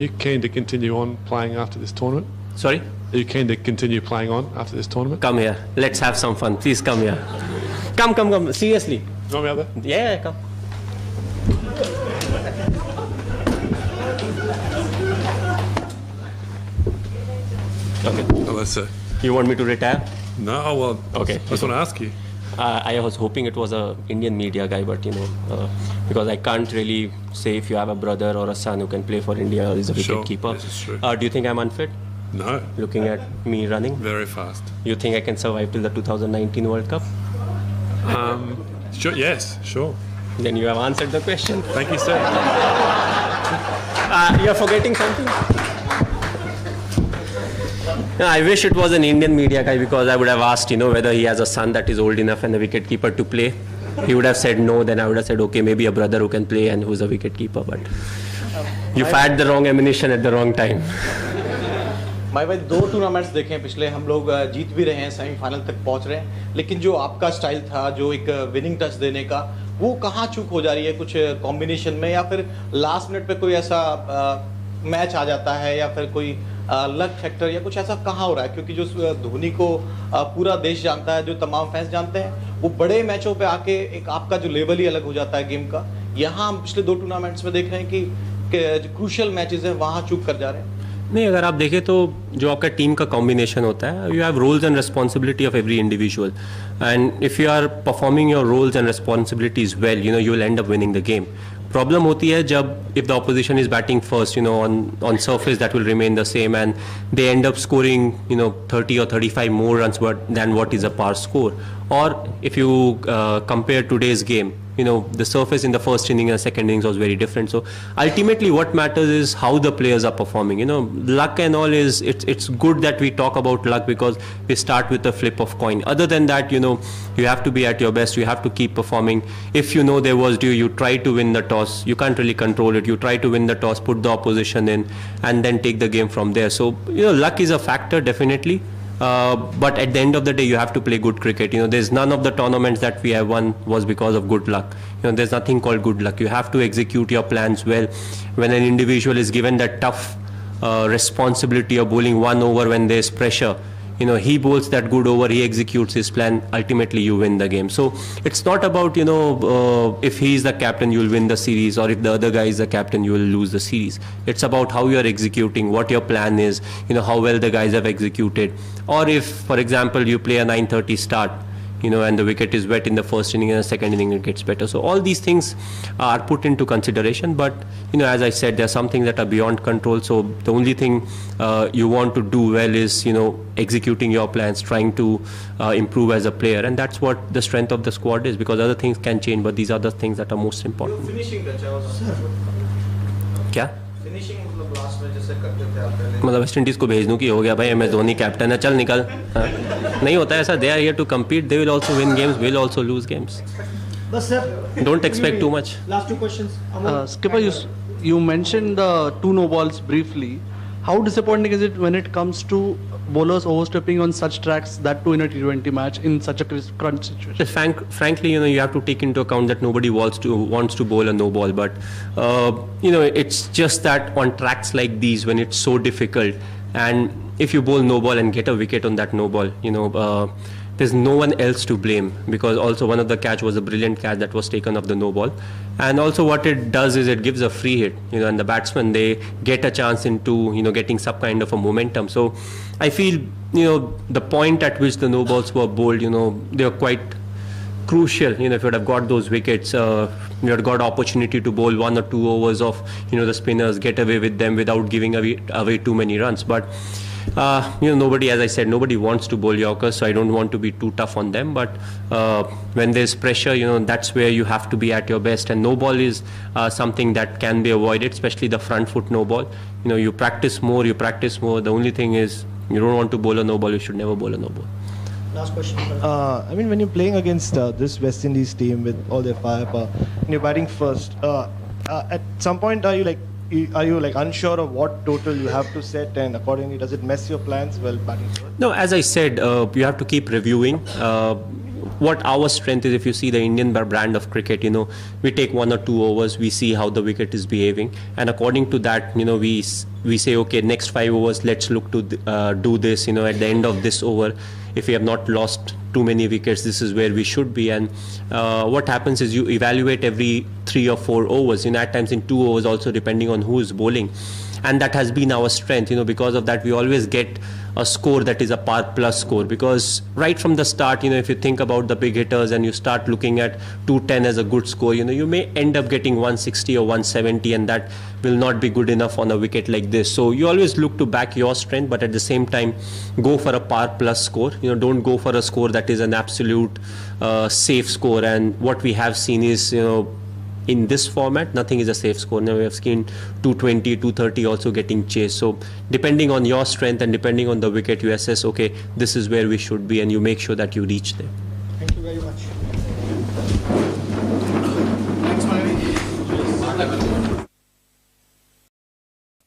Are you keen to continue on playing after this tournament? Sorry? Are you keen to continue playing on after this tournament? Come here. Let's have some fun. Please come here. Come. Seriously. You want me out there? Yeah, come. Okay. Hello, sir. You want me to retire? No, well, Okay. I just want to ask you. I was hoping it was a Indian media guy, but because I can't really say if you have a brother or a son who can play for India or is a Sure, wicket keeper. this is true. Do you think I'm unfit? No, Looking at me running, very fast. you think I can survive till the 2019 World Cup? Sure, yes, sure. Then you have answered the question. Thank you, sir. You're forgetting something? No, I wish it was an Indian media guy because I would have asked, whether he has a son that is old enough and a wicket keeper to play. He would have said no, then I would have said, okay, maybe a brother who can play and who's a wicket keeper. But you fired the wrong ammunition at the wrong time. भाई 2 tournaments देखे हैं पिछले, हम लोग जीत भी रहे हैं, semifinal तक पहुंच रहे हैं, लेकिन जो आपका स्टाइल था, जो एक विनिंग टच देने का, वो कहाँ चूक हो जा रही है? कुछ कॉम्बिनेशन में या फिर लास्ट मिनट पे कोई ऐसा मैच आ जाता है या फिर कोई लक फैक्टर या कुछ ऐसा कहाँ हो रहा है? क्योंकि जो धोनी को पूरा देश जानता है, जो तमाम फैंस जानते हैं, वो बड़े मैचों पे आके एक आपका जो लेवल ही अलग हो जाता है गेम का। यहाँ हम पिछले 2 टूर्नामेंट्स में देख रहे हैं कि क्रूशियल मैचेस हैं, वहाँ चूक कर जा रहे हैं। नहीं, अगर आप देखें तो जो आपका टीम का कॉम्बिनेशन होता है, you have roles and responsibility of every individual, and if you are performing your roles and responsibilities well, you will end up winning the game. Problem होती है जब if the opposition is batting first, on surface that will remain the same and they end up scoring 30 or 35 more runs than what is a par score. Or if you compare today's game, the surface in the first inning and second innings was very different. So ultimately what matters is how the players are performing. Luck and all it's good that we talk about luck because we start with a flip of coin. Other than that, you have to be at your best, you have to keep performing. If there was due, you try to win the toss. You can't really control it. You try to win the toss, put the opposition in and then take the game from there. So luck is a factor, definitely. But at the end of the day, you have to play good cricket. There's none of the tournaments that we have won was because of good luck. There's nothing called good luck. You have to execute your plans well. When an individual is given that tough responsibility of bowling 1 over when there's pressure, he bowls that good over, he executes his plan, ultimately you win the game. So it's not about, if he's the captain, you'll win the series, or if the other guy is the captain, you will lose the series. It's about how you're executing, what your plan is, how well the guys have executed. Or if, for example, you play a 9:30 start, and the wicket is wet in the first inning and the second inning it gets better. So all these things are put into consideration, but as I said, there are some things that are beyond control. So the only thing you want to do well is executing your plans, trying to improve as a player, and that's what the strength of the squad is, because other things can change, but these are the things that are most important. क्या मतलब West Indies को भेज दूं कि हो गया भाई, MS Dhoni captain है, चल निकल? नहीं होता ऐसा. They are here to compete. They will also win games, will also lose games. But sir, don't expect too much. Last 2 questions. Skipper, you mentioned the 2 no balls briefly. How disappointing is it when it comes to bowlers overstepping on such tracks, that too in a T20 match in such a crunch situation? Frankly, you have to take into account that nobody wants to bowl a no ball, but it's just that on tracks like these, when it's so difficult, and if you bowl no ball and get a wicket on that no ball, there's no one else to blame, because also one of the catch was a brilliant catch that was taken off the no ball, and also what it does is it gives a free hit, and the batsmen, they get a chance into getting some kind of a momentum. So I feel the point at which the no balls were bowled, they are quite crucial. If you would have got those wickets, you had got opportunity to bowl 1 or 2 overs of the spinners, get away with them without giving away too many runs. But nobody, as I said, nobody wants to bowl Yorkers, so I don't want to be too tough on them. But when there's pressure, that's where you have to be at your best. And no ball is something that can be avoided, especially the front foot no ball. You practice more. The only thing is, you don't want to bowl a no ball, you should never bowl a no ball. Last question. I mean, when you're playing against this West Indies team with all their firepower, and you're batting first, at some point are you unsure of what total you have to set, and accordingly does it mess your plans while batting first? No, as I said, you have to keep reviewing. what our strength is. If you see the Indian brand of cricket, you know, we take 1 or 2 overs, we see how the wicket is behaving, and according to that, you know, we say, okay, next 5 overs, let's look to do this. You know, at the end of this over, if we have not lost too many wickets, this is where we should be. And what happens is you evaluate every 3 or 4 overs. You know, at times in 2 overs also, depending on who is bowling. And that has been our strength, you know. Because of that, we always get a score that is a par plus score, because right from the start, you know, if you think about the big hitters and you start looking at 210 as a good score, you know, you may end up getting 160 or 170, and that will not be good enough on a wicket like this. So you always look to back your strength, but at the same time go for a par plus score. You know, don't go for a score that is an absolute safe score. And what we have seen is, you know, in this format, nothing is a safe score. Now we have seen 220, 230 also getting chased. So depending on your strength and depending on the wicket, you assess, okay, this is where we should be, and you make sure that you reach there. Thank you very much.